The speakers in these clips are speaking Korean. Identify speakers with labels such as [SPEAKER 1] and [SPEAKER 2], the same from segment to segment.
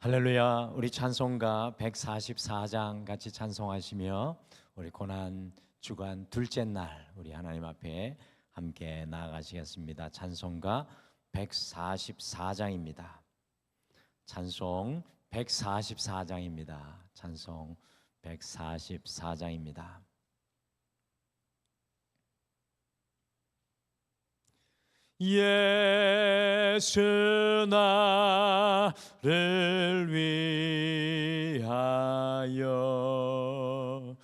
[SPEAKER 1] 할렐루야. 우리 찬송가 144장 같이 찬송하시며 우리 고난 주간 둘째 날 우리 하나님 앞에 함께 나아가시겠습니다. 찬송가 144장입니다. 찬송 144장입니다. 찬송 144장입니다. 예수 나를 위하여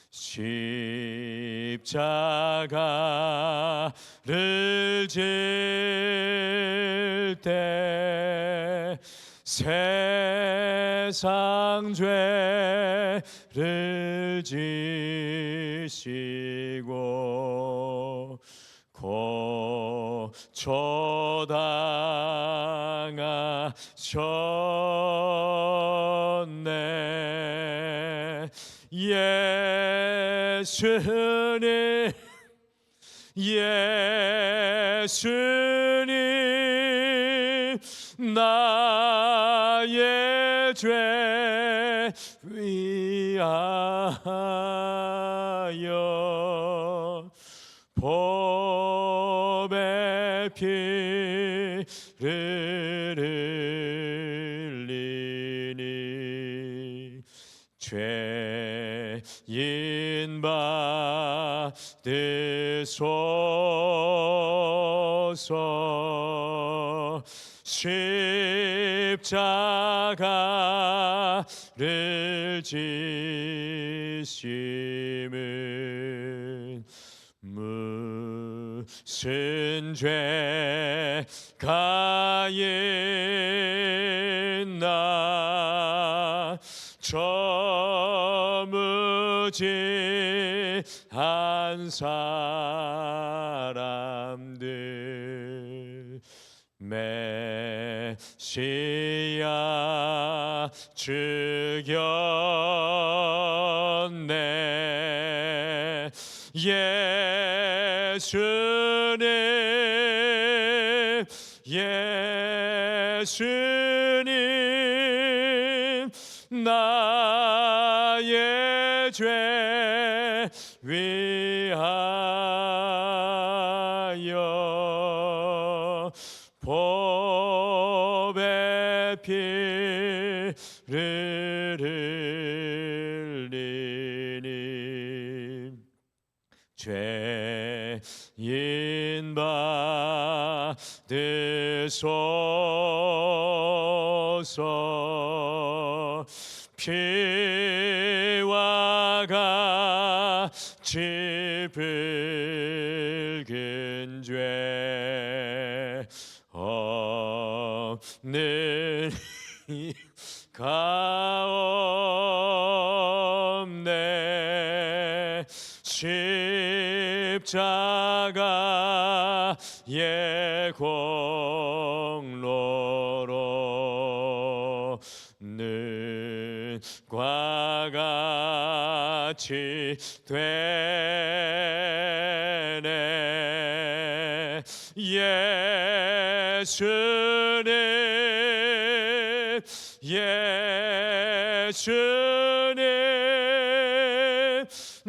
[SPEAKER 1] 십자가를 질 때 세상 죄를 지시고 고초당하셨네. 예수님 나의 죄 위하여 보배 피를 흘리니 죄인 받으소서. 십자가를 지심은 무슨 죄가 있나 저무지한 사람들 메시아 죽였네. 예수님 나의 죄 위하여 보배 피를 흘리니 죄인 받으소서. 피와 같이 붉은 죄 없는 가없네. 십자가의 공로로 능과 같이 되네. 예수님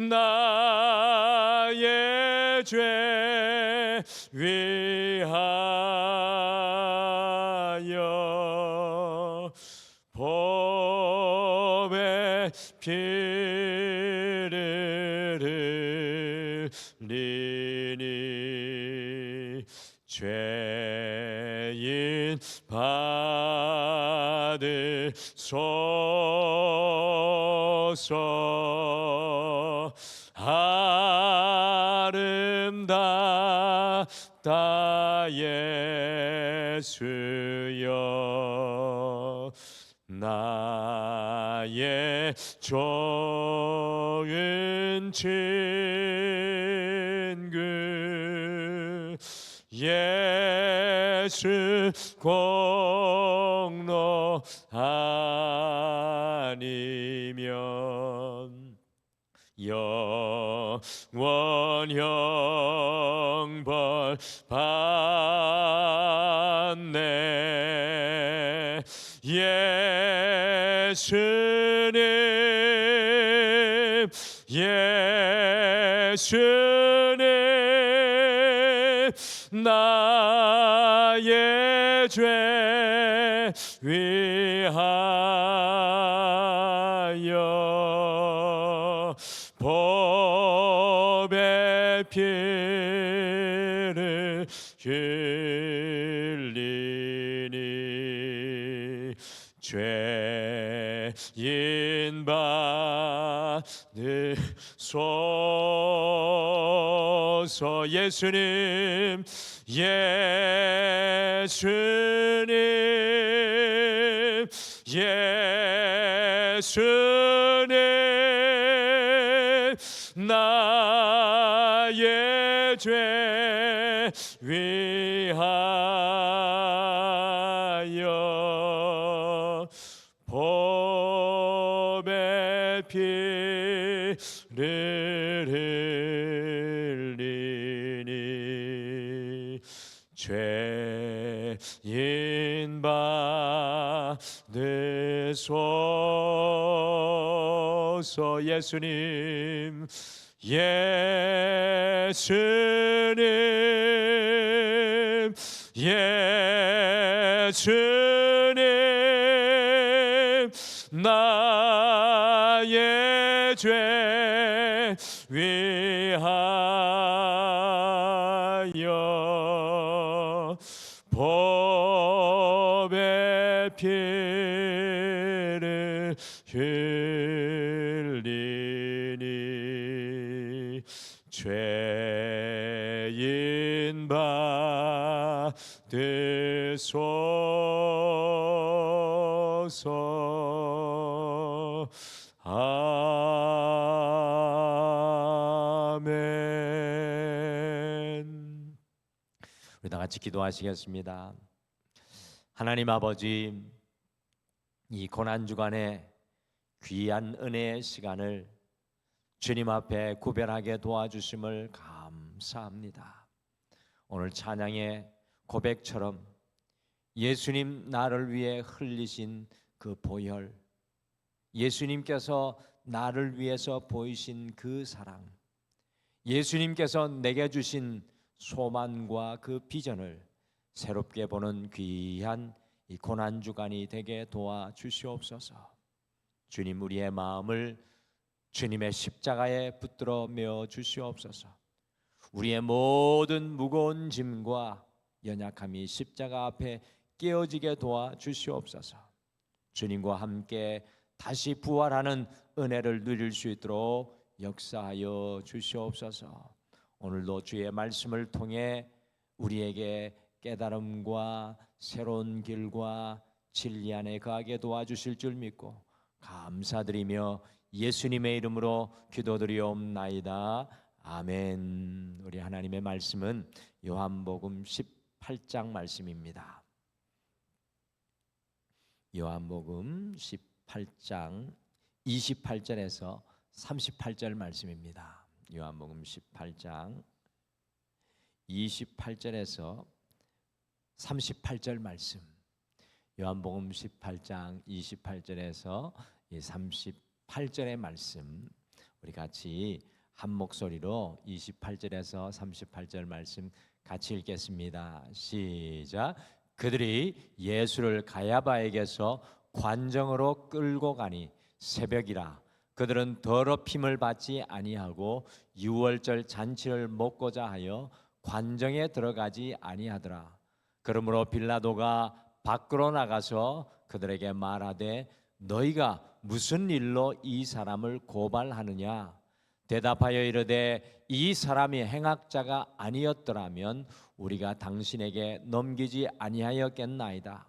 [SPEAKER 1] 나의 죄 위하여 보배 피를 흘리니 죄인 받으소서. 아름답다 예수여 나의 좋은 친구. 예수 공로 아니면 영원 형벌 받네. 예수님 예수님 나의 죄 위하여 법의 피를 흘리니 죄인 받으소서. 예수님 예수님 예수님 나의 죄 위하여 법의 피를 흘리니 죄인 받으소서. 예수님 예수님 예수님 나의 죄 위하여 법의 피를 흘리니 죄인 받으소서. 아멘. 우리 다 같이 기도하시겠습니다. 하나님 아버지, 이 고난 주간에 귀한 은혜의 시간을 주님 앞에 구별하게 도와주심을 감사합니다. 오늘 찬양의 고백처럼 예수님 나를 위해 흘리신 그 보혈, 예수님께서 나를 위해서 보이신 그 사랑, 예수님께서 내게 주신 소망과 그 비전을 새롭게 보는 귀한 이 고난 주간이 되게 도와주시옵소서. 주님, 우리의 마음을 주님의 십자가에 붙들어 메어 주시옵소서. 우리의 모든 무거운 짐과 연약함이 십자가 앞에 깨어지게 도와주시옵소서. 주님과 함께 다시 부활하는 은혜를 누릴 수 있도록 역사하여 주시옵소서. 오늘도 주의 말씀을 통해 우리에게 깨달음과 새로운 길과 진리 안에 거하게 도와주실 줄 믿고 감사드리며 예수님의 이름으로 기도드리옵나이다. 아멘. 우리 하나님의 말씀은 요한복음 18장 말씀입니다. 요한복음 18장 28절에서 38절 말씀입니다. 요한복음 18장 28절에서 38절 말씀. 요한복음 18장 28절에서 38절의 말씀, 우리 같이 한 목소리로 28절에서 38절 말씀 같이 읽겠습니다. 시작. 그들이 예수를 가야바에게서 관정으로 끌고 가니 새벽이라. 그들은 더럽힘을 받지 아니하고 유월절 잔치를 먹고자 하여 관정에 들어가지 아니하더라. 그러므로 빌라도가 밖으로 나가서 그들에게 말하되 너희가 무슨 일로 이 사람을 고발하느냐? 대답하여 이르되 이 사람이 행악자가 아니었더라면 우리가 당신에게 넘기지 아니하였겠나이다.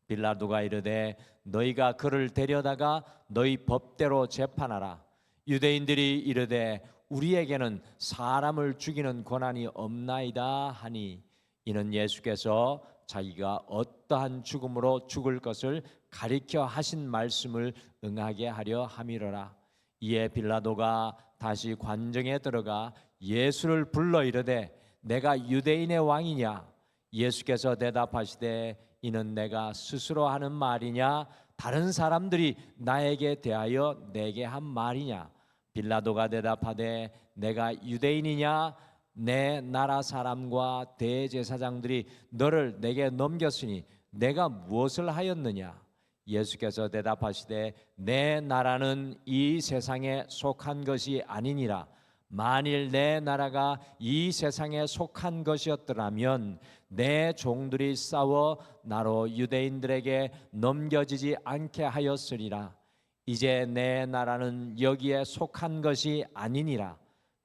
[SPEAKER 1] 빌라도가 이르되 너희가 그를 데려다가 너희 법대로 재판하라. 유대인들이 이르되 우리에게는 사람을 죽이는 권한이 없나이다 하니 이는 예수께서 자기가 어떠한 죽음으로 죽을 것을 가리켜 하신 말씀을 응하게 하려 함이로라. 이에 빌라도가 다시 관정에 들어가 예수를 불러 이르되 내가 유대인의 왕이냐? 예수께서 대답하시되 이는 내가 스스로 하는 말이냐 다른 사람들이 나에게 대하여 내게 한 말이냐? 빌라도가 대답하되 내가 유대인이냐? 내 나라 사람과 대제사장들이 너를 내게 넘겼으니 내가 무엇을 하였느냐? 예수께서 대답하시되 내 나라는 이 세상에 속한 것이 아니니라. 만일 내 나라가 이 세상에 속한 것이었더라면 내 종들이 싸워 나로 유대인들에게 넘겨지지 않게 하였으리라. 이제 내 나라는 여기에 속한 것이 아니니라.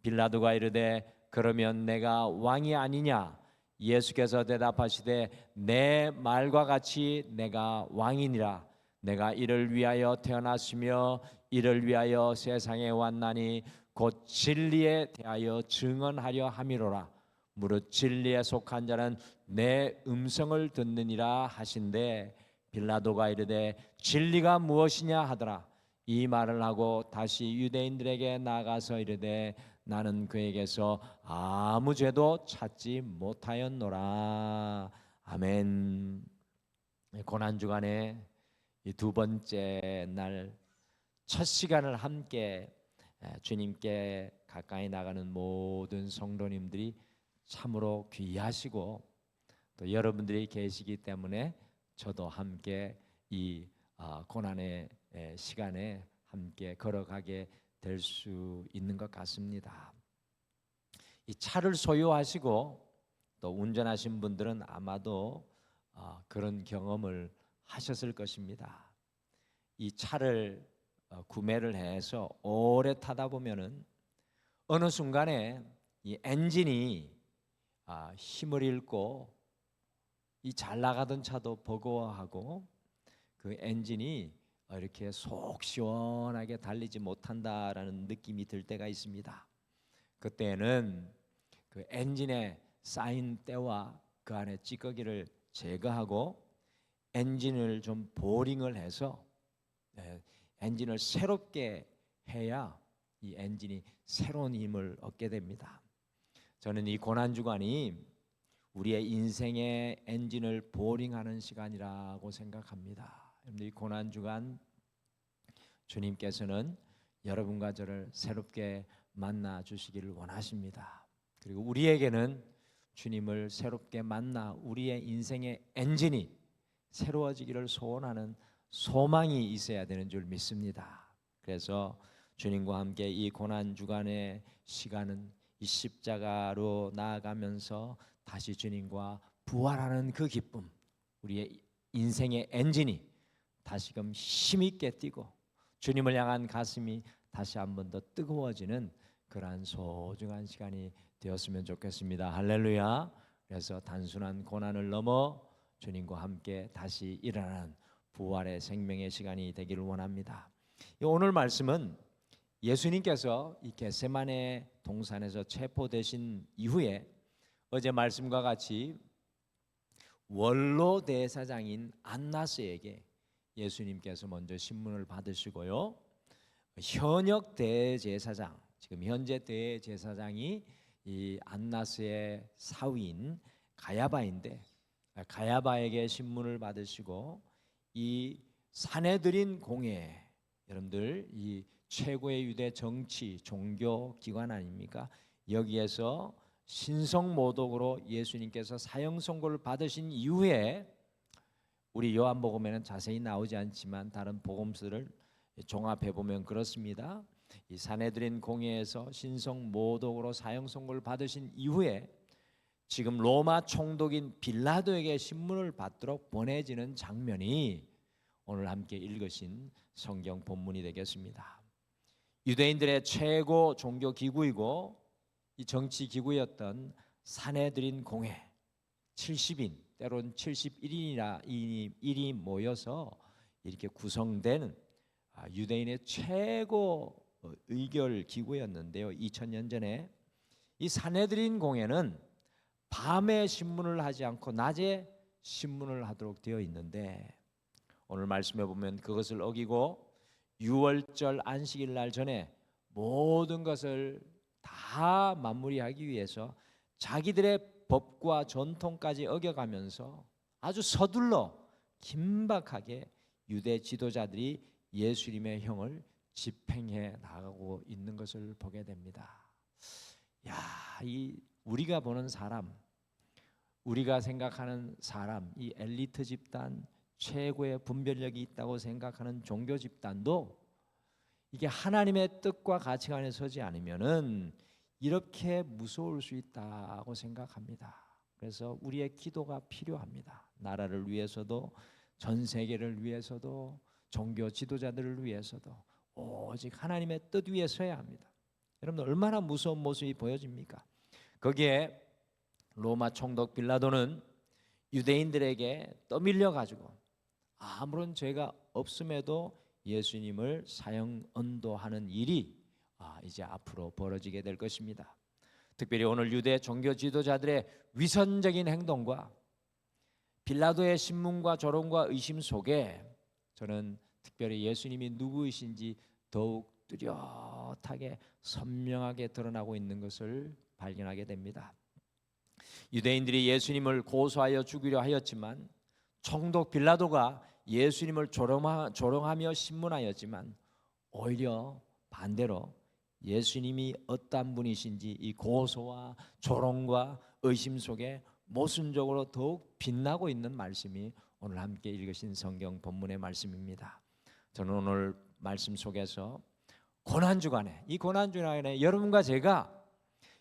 [SPEAKER 1] 빌라도가 이르되 그러면 내가 왕이 아니냐? 예수께서 대답하시되 내 말과 같이 내가 왕이니라. 내가 이를 위하여 태어났으며 이를 위하여 세상에 왔나니 곧 진리에 대하여 증언하려 함이로라. 무릇 진리에 속한 자는 내 음성을 듣느니라 하신대 빌라도가 이르되 진리가 무엇이냐 하더라. 이 말을 하고 다시 유대인들에게 나가서 이르되 나는 그에게서 아무 죄도 찾지 못하였노라. 아멘. 고난 주간에 이 두 번째 날 첫 시간을 함께 주님께 가까이 나가는 모든 성도님들이 참으로 귀하시고 또 여러분들이 계시기 때문에 저도 함께 이 고난의 시간에 함께 걸어가게 될 수 있는 것 같습니다. 이 차를 소유하시고 또 운전하신 분들은 아마도 그런 경험을 하셨을 것입니다. 이 차를 구매를 해서 오래 타다 보면은 어느 순간에 이 엔진이 힘을 잃고 이 잘 나가던 차도 버거워하고 그 엔진이 이렇게 속 시원하게 달리지 못한다라는 느낌이 들 때가 있습니다. 그때는 그 엔진에 쌓인 때와 그 안에 찌꺼기를 제거하고 엔진을 좀 보링을 해서 엔진을 새롭게 해야 이 엔진이 새로운 힘을 얻게 됩니다. 저는 이 고난 주간이 우리의 인생의 엔진을 보링하는 시간이라고 생각합니다. 이 고난 주간 주님께서는 여러분과 저를 새롭게 만나 주시기를 원하십니다. 그리고 우리에게는 주님을 새롭게 만나 우리의 인생의 엔진이 새로워지기를 소원하는 소망이 있어야 되는 줄 믿습니다. 그래서 주님과 함께 이 고난 주간의 시간은 이 십자가로 나아가면서 다시 주님과 부활하는 그 기쁨, 우리의 인생의 엔진이 다시금 힘있게 뛰고 주님을 향한 가슴이 다시 한 번 더 뜨거워지는 그러한 소중한 시간이 되었으면 좋겠습니다. 할렐루야. 그래서 단순한 고난을 넘어 주님과 함께 다시 일어나는 부활의 생명의 시간이 되기를 원합니다. 오늘 말씀은 예수님께서 이 겟세마네 동산에서 체포되신 이후에 어제 말씀과 같이 원로 대사장인 안나스에게 예수님께서 먼저 신문을 받으시고요. 현역 대제사장, 지금 현재 대제사장이 이 안나스의 사위인 가야바인데 가야바에게 신문을 받으시고 이 사내들인 공회, 여러분들 이 최고의 유대 정치 종교 기관 아닙니까? 여기에서 신성모독으로 예수님께서 사형 선고를 받으신 이후에 우리 요한복음에는 자세히 나오지 않지만 다른 복음서를 종합해 보면 그렇습니다. 이 사내들인 공회에서 신성모독으로 사형 선고를 받으신 이후에 지금 로마 총독인 빌라도에게 신문을 받도록 보내지는 장면이 오늘 함께 읽으신 성경 본문이 되겠습니다. 유대인들의 최고 종교 기구이고 이 정치 기구였던 사내들인 공회 70인 때론 71인이나 일이 모여서 이렇게 구성된 유대인의 최고 의결 기구였는데요. 2000년 전에 이 사내들인 공회는 밤에 신문을 하지 않고 낮에 신문을 하도록 되어 있는데 오늘 말씀해 보면 그것을 어기고 유월절 안식일 날 전에 모든 것을 다 마무리하기 위해서 자기들의 법과 전통까지 어겨가면서 아주 서둘러 긴박하게 유대 지도자들이 예수님의 형을 집행해 나가고 있는 것을 보게 됩니다. 야, 이 우리가 보는 사람, 우리가 생각하는 사람, 이 엘리트 집단, 최고의 분별력이 있다고 생각하는 종교 집단도 이게 하나님의 뜻과 가치관에 서지 않으면은 이렇게 무서울 수 있다고 생각합니다. 그래서 우리의 기도가 필요합니다. 나라를 위해서도, 전 세계를 위해서도, 종교 지도자들을 위해서도 오직 하나님의 뜻 위에 서야 합니다. 여러분, 얼마나 무서운 모습이 보여집니까? 거기에 로마 총독 빌라도는 유대인들에게 떠밀려 가지고 아무런 죄가 없음에도 예수님을 사형 언도하는 일이 이제 앞으로 벌어지게 될 것입니다. 특별히 오늘 유대 종교 지도자들의 위선적인 행동과 빌라도의 신문과 조롱과 의심 속에 저는 특별히 예수님이 누구이신지 더욱 뚜렷하게 선명하게 드러나고 있는 것을 발견하게 됩니다. 유대인들이 예수님을 고소하여 죽이려 하였지만 총독 빌라도가 예수님을 조롱하며 신문하였지만 오히려 반대로 예수님이 어떤 분이신지 이 고소와 조롱과 의심 속에 모순적으로 더욱 빛나고 있는 말씀이 오늘 함께 읽으신 성경 본문의 말씀입니다. 저는 오늘 말씀 속에서 고난주간에, 이 고난주간에 여러분과 제가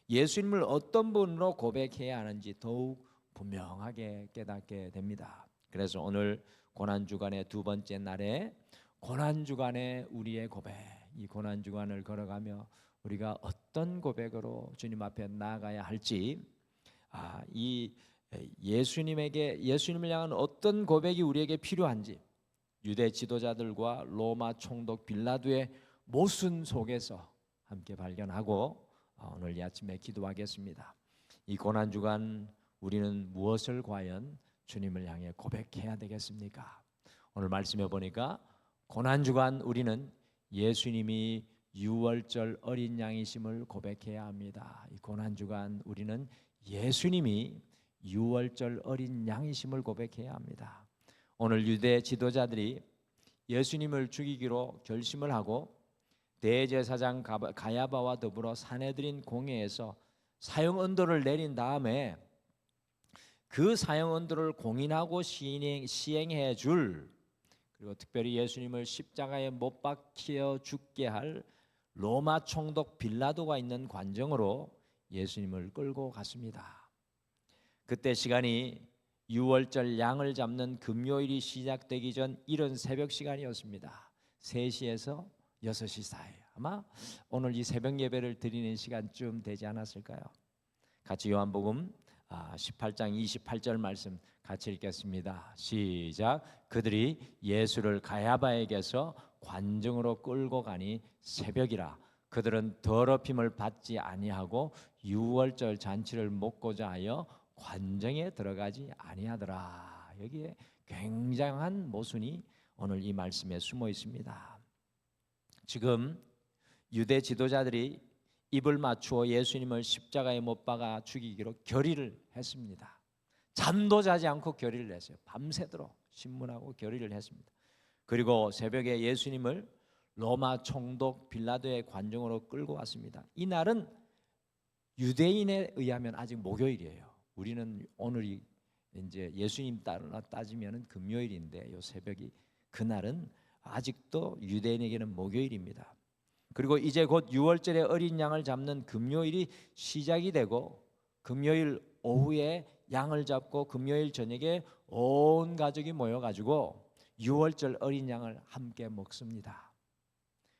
[SPEAKER 1] 예수님을 어떤 분으로 고백해야 하는지 더욱 분명하게 깨닫게 됩니다. 그래서 오늘 고난주간의 두 번째 날에 고난주간의 우리의 고백, 이 고난주간을 걸어가며 우리가 어떤 고백으로 주님 앞에 나아가야 할지, 이 예수님을 향한 어떤 고백이 우리에게 필요한지 유대 지도자들과 로마 총독 빌라도의 모순 속에서 함께 발견하고 오늘 이 아침에 기도하겠습니다. 이 고난주간 우리는 무엇을 과연 주님을 향해 고백해야 되겠습니까? 오늘 말씀해 보니까 고난주간 우리는 예수님이 유월절 어린 양이심을 고백해야 합니다. 이 고난주간 우리는 예수님이 유월절 어린 양이심을 고백해야 합니다. 오늘 유대 지도자들이 예수님을 죽이기로 결심을 하고 대제사장 가야바와 더불어 산헤드린 공회에서 사형 언도를 내린 다음에 그 사형 언도를 공인하고 시행해 줄, 그리고 특별히 예수님을 십자가에 못 박혀 죽게 할 로마 총독 빌라도가 있는 관정으로 예수님을 끌고 갔습니다. 그때 시간이 유월절 양을 잡는 금요일이 시작되기 전 이른 새벽 시간이었습니다. 3시에서 6시 사이, 아마 오늘 이 새벽 예배를 드리는 시간쯤 되지 않았을까요? 같이 요한복음 18장 28절 말씀 같이 읽겠습니다. 시작. 그들이 예수를 가야바에게서 관정으로 끌고 가니 새벽이라. 그들은 더럽힘을 받지 아니하고 유월절 잔치를 먹고자 하여 관정에 들어가지 아니하더라. 여기에 굉장한 모순이 오늘 이 말씀에 숨어 있습니다. 지금 유대 지도자들이 입을 맞추어 예수님을 십자가에 못 박아 죽이기로 결의를 했습니다. 잠도 자지 않고 결의를 했어요. 밤새도록 신문하고 결의를 했습니다. 그리고 새벽에 예수님을 로마 총독 빌라도의 관정으로 끌고 왔습니다. 이 날은 유대인에 의하면 아직 목요일이에요. 우리는 오늘이 이제 예수님 따지면은 금요일인데 요 새벽이, 그날은 아직도 유대인에게는 목요일입니다. 그리고 이제 곧 유월절에 어린 양을 잡는 금요일이 시작이 되고 금요일 오후에 양을 잡고 금요일 저녁에 온 가족이 모여가지고 유월절 어린 양을 함께 먹습니다.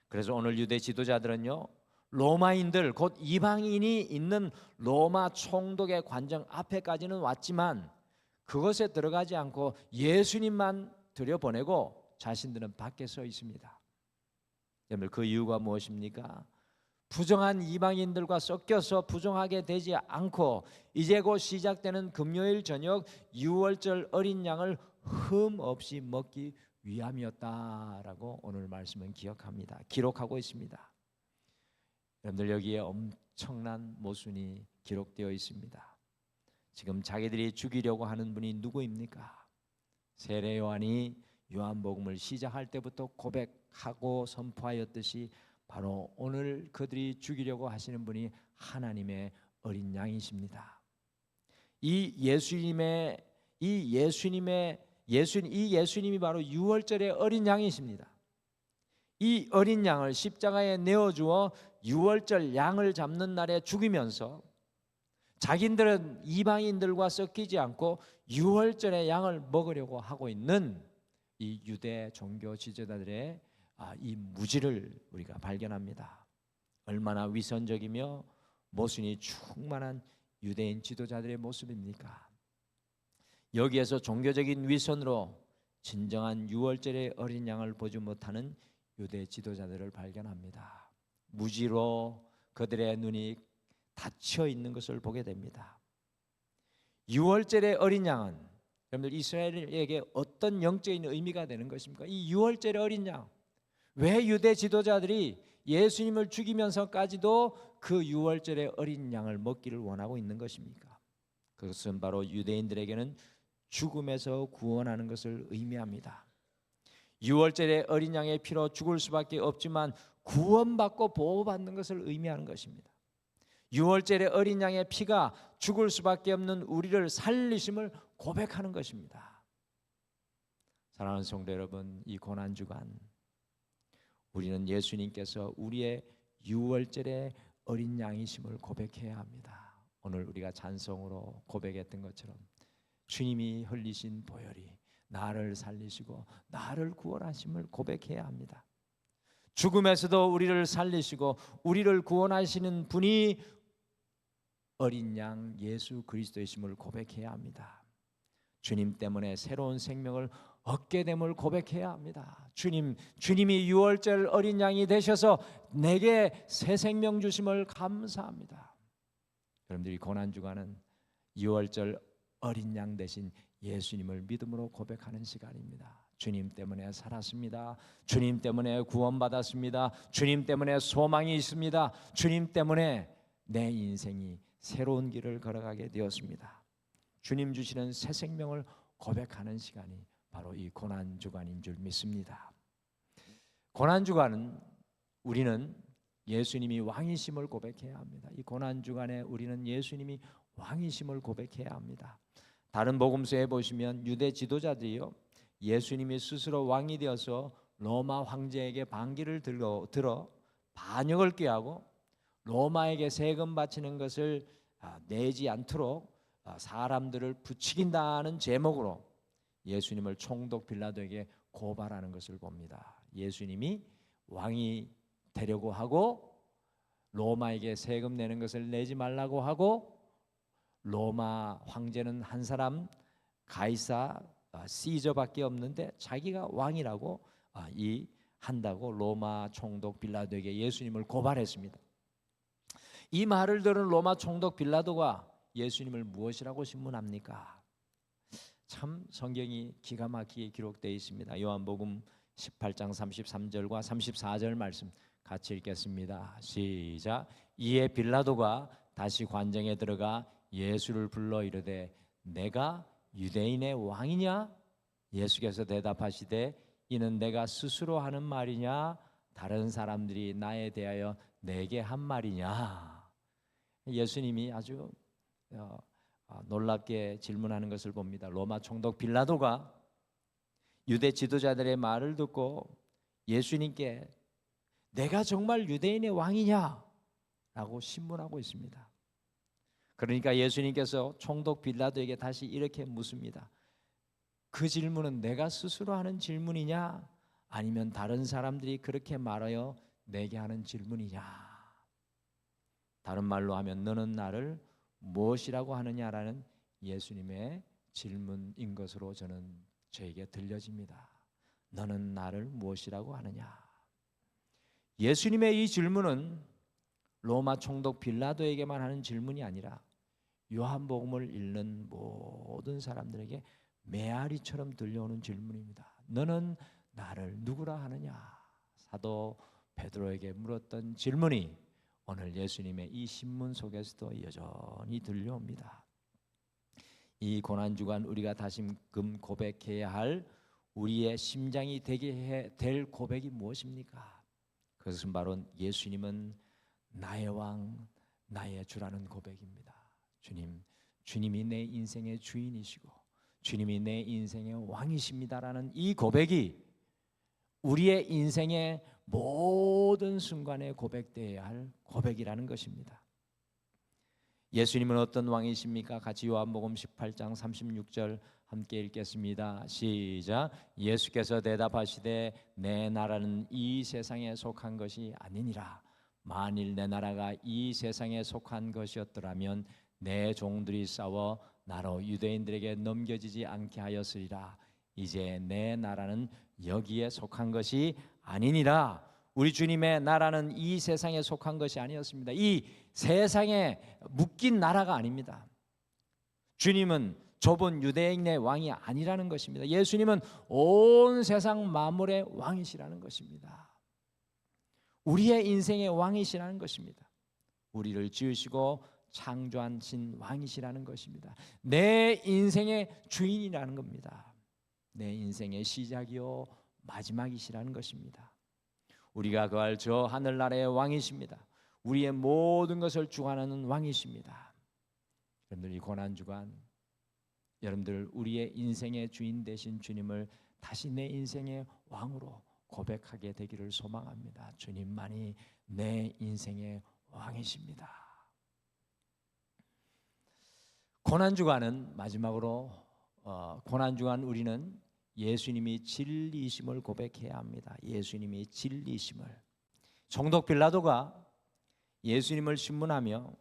[SPEAKER 1] 그래서 오늘 유대 지도자들은요, 로마인들 곧 이방인이 있는 로마 총독의 관정 앞에까지는 왔지만 그것에 들어가지 않고 예수님만 들여보내고 자신들은 밖에 서 있습니다. 여러분, 그 이유가 무엇입니까? 부정한 이방인들과 섞여서 부정하게 되지 않고 이제 곧 시작되는 금요일 저녁 유월절 어린 양을 흠 없이 먹기 위함이었다라고 오늘 말씀은 기록하고 있습니다. 여러분들, 여기에 엄청난 모순이 기록되어 있습니다. 지금 자기들이 죽이려고 하는 분이 누구입니까? 세례 요한이 요한복음을 시작할 때부터 고백하고 선포하였듯이 바로 오늘 그들이 죽이려고 하시는 분이 하나님의 어린 양이십니다. 이 예수님이 바로 유월절의 어린 양이십니다. 이 어린 양을 십자가에 내어주어 유월절 양을 잡는 날에 죽이면서 자기들은 이방인들과 섞이지 않고 유월절의 양을 먹으려고 하고 있는 이 유대 종교 지도자들의 이 무지를 우리가 발견합니다. 얼마나 위선적이며 모순이 충만한 유대인 지도자들의 모습입니까? 여기에서 종교적인 위선으로 진정한 유월절의 어린 양을 보지 못하는 유대 지도자들을 발견합니다. 무지로 그들의 눈이 닫혀 있는 것을 보게 됩니다. 유월절의 어린 양은 여러분들 이스라엘에게 어떤 영적인 의미가 되는 것입니까? 이 유월절의 어린 양, 왜 유대 지도자들이 예수님을 죽이면서까지도 그 유월절의 어린 양을 먹기를 원하고 있는 것입니까? 그것은 바로 유대인들에게는 죽음에서 구원하는 것을 의미합니다. 유월절의 어린 양의 피로 죽을 수밖에 없지만 구원받고 보호받는 것을 의미하는 것입니다. 유월절의 어린 양의 피가 죽을 수밖에 없는 우리를 살리심을 고백하는 것입니다. 사랑하는 성도 여러분, 이 고난주간 우리는 예수님께서 우리의 유월절의 어린 양이심을 고백해야 합니다. 오늘 우리가 찬송으로 고백했던 것처럼 주님이 흘리신 보혈이 나를 살리시고 나를 구원하심을 고백해야 합니다. 죽음에서도 우리를 살리시고 우리를 구원하시는 분이 어린 양 예수 그리스도이심을 고백해야 합니다. 주님 때문에 새로운 생명을 얻게 됨을 고백해야 합니다. 주님이 유월절 어린 양이 되셔서 내게 새 생명 주심을 감사합니다. 여러분들이 고난주간은 유월절 어린 양 대신 예수님을 믿음으로 고백하는 시간입니다. 주님 때문에 살았습니다. 주님 때문에 구원받았습니다. 주님 때문에 소망이 있습니다. 주님 때문에 내 인생이 새로운 길을 걸어가게 되었습니다. 주님 주시는 새 생명을 고백하는 시간이 바로 이 고난주간인 줄 믿습니다. 고난주간은 우리는 예수님이 왕이심을 고백해야 합니다. 이 고난주간에 우리는 예수님이 왕이심을 고백해야 합니다. 다른 복음서에 보시면 유대 지도자들이요, 예수님이 스스로 왕이 되어서 로마 황제에게 반기를 들어 반역을 꾀하고 로마에게 세금 바치는 것을 내지 않도록 사람들을 부추긴다는 제목으로 예수님을 총독 빌라도에게 고발하는 것을 봅니다. 예수님이 왕이 되려고 하고 로마에게 세금 내는 것을 내지 말라고 하고 로마 황제는 한 사람 가이사 시저밖에 없는데 자기가 왕이라고 한다고 로마 총독 빌라도에게 예수님을 고발했습니다. 이 말을 들은 로마 총독 빌라도가 예수님을 무엇이라고 신문합니까? 참 성경이 기가 막히게 기록되어 있습니다. 요한복음 18장 33절과 34절 말씀 같이 읽겠습니다. 시작. 이에 빌라도가 다시 관정에 들어가 예수를 불러 이르되 내가 유대인의 왕이냐? 예수께서 대답하시되 이는 내가 스스로 하는 말이냐 다른 사람들이 나에 대하여 내게 한 말이냐? 예수님이 아주 놀랍게 질문하는 것을 봅니다. 로마 총독 빌라도가 유대 지도자들의 말을 듣고 예수님께 내가 정말 유대인의 왕이냐? 라고 신문하고 있습니다. 그러니까 예수님께서 총독 빌라도에게 다시 이렇게 묻습니다. 그 질문은 내가 스스로 하는 질문이냐? 아니면 다른 사람들이 그렇게 말하여 내게 하는 질문이냐? 다른 말로 하면 너는 나를 무엇이라고 하느냐라는 예수님의 질문인 것으로 저에게 들려집니다. 너는 나를 무엇이라고 하느냐? 예수님의 이 질문은 로마 총독 빌라도에게만 하는 질문이 아니라 요한복음을 읽는 모든 사람들에게 메아리처럼 들려오는 질문입니다. 너는 나를 누구라 하느냐? 사도 베드로에게 물었던 질문이 오늘 예수님의 이 신문 속에서도 여전히 들려옵니다. 이 고난주간 우리가 다시금 고백해야 할 우리의 심장이 되게 될 고백이 무엇입니까? 그것은 바로 예수님은 나의 왕, 나의 주라는 고백입니다. 주님이 내 인생의 주인이시고 주님이 내 인생의 왕이십니다라는 이 고백이 우리의 인생의 모든 순간에 고백되어야 할 고백이라는 것입니다. 예수님은 어떤 왕이십니까? 같이 요한복음 18장 36절 함께 읽겠습니다. 시작. 예수께서 대답하시되 내 나라는 이 세상에 속한 것이 아니니라. 만일 내 나라가 이 세상에 속한 것이었더라면 내 종들이 싸워 나로 유대인들에게 넘겨지지 않게 하였으리라. 이제 내 나라는 여기에 속한 것이 아니니라. 우리 주님의 나라는 이 세상에 속한 것이 아니었습니다. 이 세상에 묶인 나라가 아닙니다. 주님은 좁은 유대인의 왕이 아니라는 것입니다. 예수님은 온 세상 만물의 왕이시라는 것입니다. 우리의 인생의 왕이시라는 것입니다. 우리를 지으시고 창조하신 왕이시라는 것입니다. 내 인생의 주인이라는 겁니다. 내 인생의 시작이요 마지막이시라는 것입니다. 우리가 거할 저 하늘나라의 왕이십니다. 우리의 모든 것을 주관하는 왕이십니다. 여러분들 이 고난주간 여러분들 우리의 인생의 주인 되신 주님을 다시 내 인생의 왕으로 고백하게 되기를 소망합니다. 주님만이 내 인생의 왕이십니다. 고난주간은 마지막으로 고난주간 우리는 예수님이 진리이심을 고백해야 합니다. 예수님이 진리이심을. 총독 빌라도가 예수님을 신문하며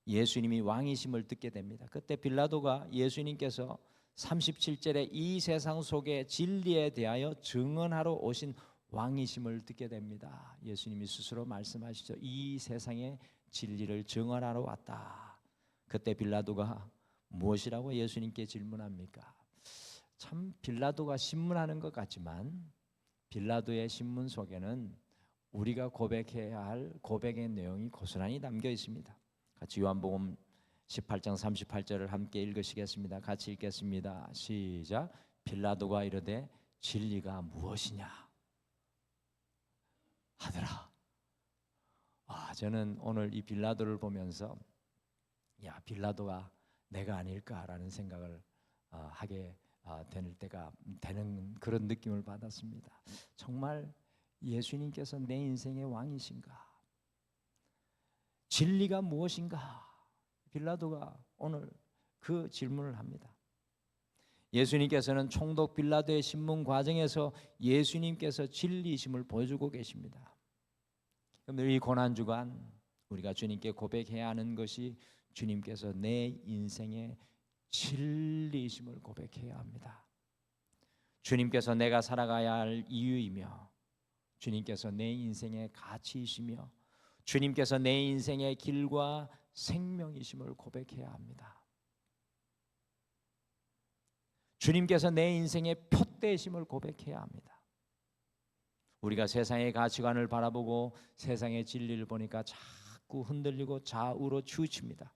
[SPEAKER 1] 예수님이 왕이심을 듣게 됩니다. 그때 빌라도가 예수님께서 37절에 이 세상 속의 진리에 대하여 증언하러 오신 왕이심을 듣게 됩니다. 예수님이 스스로 말씀하시죠. 이 세상의 진리를 증언하러 왔다. 그때 빌라도가 무엇이라고 예수님께 질문합니까? 참 빌라도가 신문하는 것 같지만 빌라도의 신문 속에는 우리가 고백해야 할 고백의 내용이 고스란히 담겨 있습니다. 같이 요한복음 18장 38절을 함께 읽으시겠습니다. 같이 읽겠습니다. 시작. 빌라도가 이르되 진리가 무엇이냐 하더라. 저는 오늘 이 빌라도를 보면서 빌라도가 내가 아닐까라는 생각을 하게 되는 그런 느낌을 받았습니다. 정말 예수님께서 내 인생의 왕이신가? 진리가 무엇인가? 빌라도가 오늘 그 질문을 합니다. 예수님께서는 총독 빌라도의 신문 과정에서 예수님께서 진리이심을 보여주고 계십니다. 그런데 이 고난주간 우리가 주님께 고백해야 하는 것이 주님께서 내 인생의 진리이심을 고백해야 합니다. 주님께서 내가 살아가야 할 이유이며 주님께서 내 인생의 가치이시며 주님께서 내 인생의 길과 생명이심을 고백해야 합니다. 주님께서 내 인생의 표대이심을 고백해야 합니다. 우리가 세상의 가치관을 바라보고 세상의 진리를 보니까 자꾸 흔들리고 좌우로 치우칩니다.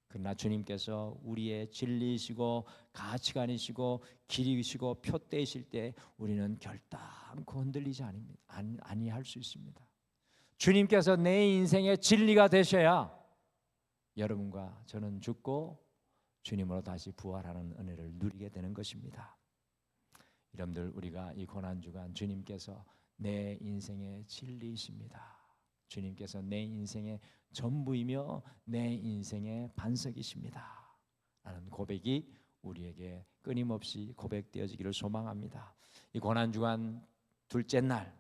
[SPEAKER 1] 그러나 주님께서 우리의 진리이시고 가치관이시고 길이시고 표대이실 때 우리는 결단코 흔들리지 아니할 수 있습니다. 주님께서 내 인생의 진리가 되셔야 여러분과 저는 죽고 주님으로 다시 부활하는 은혜를 누리게 되는 것입니다. 여러분들 우리가 이 고난주간 주님께서 내 인생의 진리이십니다. 주님께서 내 인생의 전부이며 내 인생의 반석이십니다. 라는 고백이 우리에게 끊임없이 고백되어지기를 소망합니다. 이 고난주간 둘째 날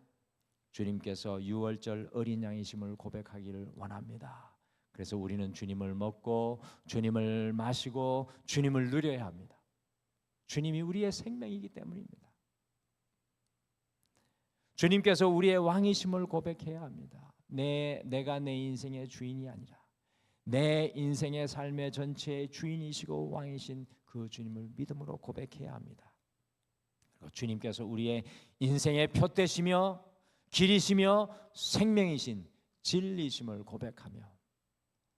[SPEAKER 1] 주님께서 유월절 어린 양이심을 고백하기를 원합니다. 그래서 우리는 주님을 먹고 주님을 마시고 주님을 누려야 합니다. 주님이 우리의 생명이기 때문입니다. 주님께서 우리의 왕이심을 고백해야 합니다. 내가 내 인생의 주인이 아니라 내 인생의 삶의 전체의 주인이시고 왕이신 그 주님을 믿음으로 고백해야 합니다. 그리고 주님께서 우리의 인생의 표대시며 길이시며 생명이신 진리심을 고백하며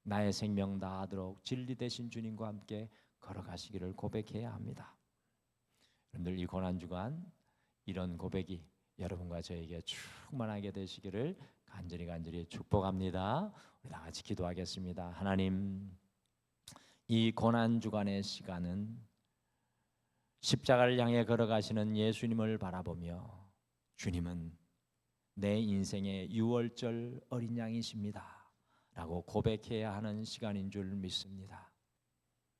[SPEAKER 1] 나의 생명 다하도록 진리 되신 주님과 함께 걸어가시기를 고백해야 합니다. 여러분들 이 고난주간 이런 고백이 여러분과 저에게 충만하게 되시기를 간절히 축복합니다. 우리 다 같이 기도하겠습니다. 하나님, 이 고난주간의 시간은 십자가를 향해 걸어가시는 예수님을 바라보며 주님은 내 인생의 유월절 어린 양이십니다 라고 고백해야 하는 시간인 줄 믿습니다.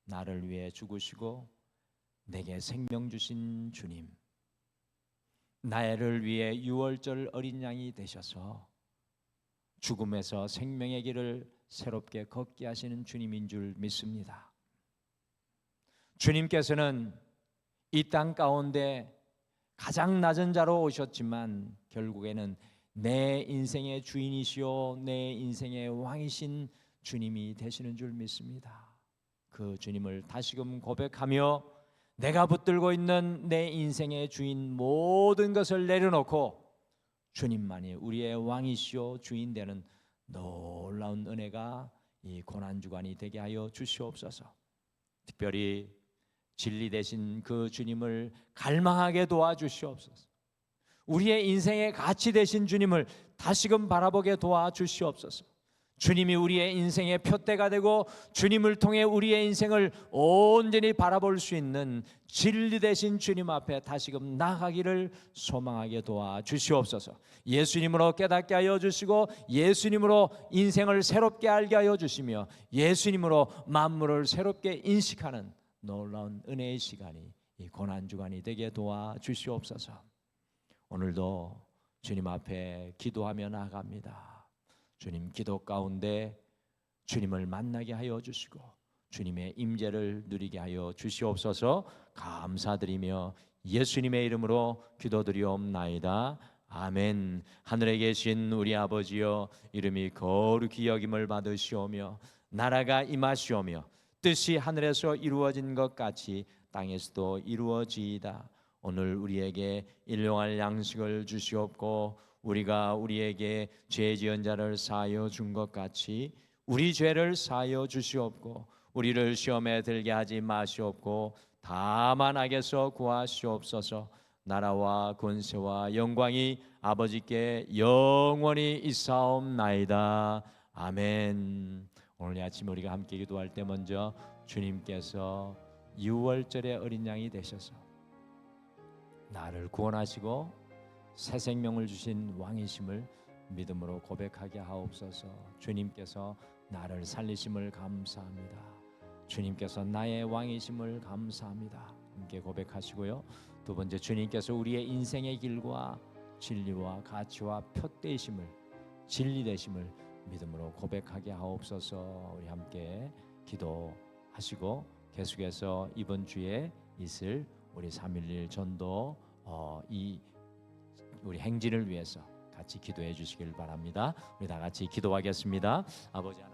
[SPEAKER 1] 나를 위해 죽으시고 내게 생명 주신 주님, 나를 위해 유월절 어린 양이 되셔서 죽음에서 생명의 길을 새롭게 걷게 하시는 주님인 줄 믿습니다. 주님께서는 이 땅 가운데 가장 낮은 자로 오셨지만 결국에는 내 인생의 주인이시오 내 인생의 왕이신 주님이 되시는 줄 믿습니다. 그 주님을 다시금 고백하며 내가 붙들고 있는 내 인생의 주인 모든 것을 내려놓고 주님만이 우리의 왕이시오 주인 되는 놀라운 은혜가 이 고난주간이 되게 하여 주시옵소서. 특별히 진리 되신 그 주님을 갈망하게 도와주시옵소서. 우리의 인생의 가치 되신 주님을 다시금 바라보게 도와주시옵소서. 주님이 우리의 인생의 표대가 되고 주님을 통해 우리의 인생을 온전히 바라볼 수 있는 진리 되신 주님 앞에 다시금 나아가기를 소망하게 도와주시옵소서. 예수님으로 깨닫게 하여 주시고 예수님으로 인생을 새롭게 알게 하여 주시며 예수님으로 만물을 새롭게 인식하는 놀라운 은혜의 시간이 이 고난주간이 되게 도와주시옵소서. 오늘도 주님 앞에 기도하며 나아갑니다. 주님 기도 가운데 주님을 만나게 하여 주시고 주님의 임재를 누리게 하여 주시옵소서. 감사드리며 예수님의 이름으로 기도드리옵나이다. 아멘. 하늘에 계신 우리 아버지여, 이름이 거룩히 여김을 받으시오며 나라가 임하시오며 뜻이 하늘에서 이루어진 것 같이 땅에서도 이루어지이다. 오늘 우리에게 일용할 양식을 주시옵고 우리가 우리에게 죄 지은 자를 사하여 준 것 같이 우리 죄를 사하여 주시옵고 우리를 시험에 들게 하지 마시옵고 다만 악에서 구하시옵소서. 나라와 권세와 영광이 아버지께 영원히 있사옵나이다. 아멘. 오늘 아침 우리가 함께 기도할 때 먼저 주님께서 유월절의 어린 양이 되셔서 나를 구원하시고 새 생명을 주신 왕이심을 믿음으로 고백하게 하옵소서. 주님께서 나를 살리심을 감사합니다. 주님께서 나의 왕이심을 감사합니다. 함께 고백하시고요. 두 번째, 주님께서 우리의 인생의 길과 진리와 가치와 표대이심을 진리 되심을 믿음으로 고백하게 하옵소서. 우리 함께 기도하시고 계속해서 이번 주에 있을 우리 3.11 전도 이 우리 행진을 위해서 같이 기도해 주시길 바랍니다. 우리 다 같이 기도하겠습니다. 아버지 하나님,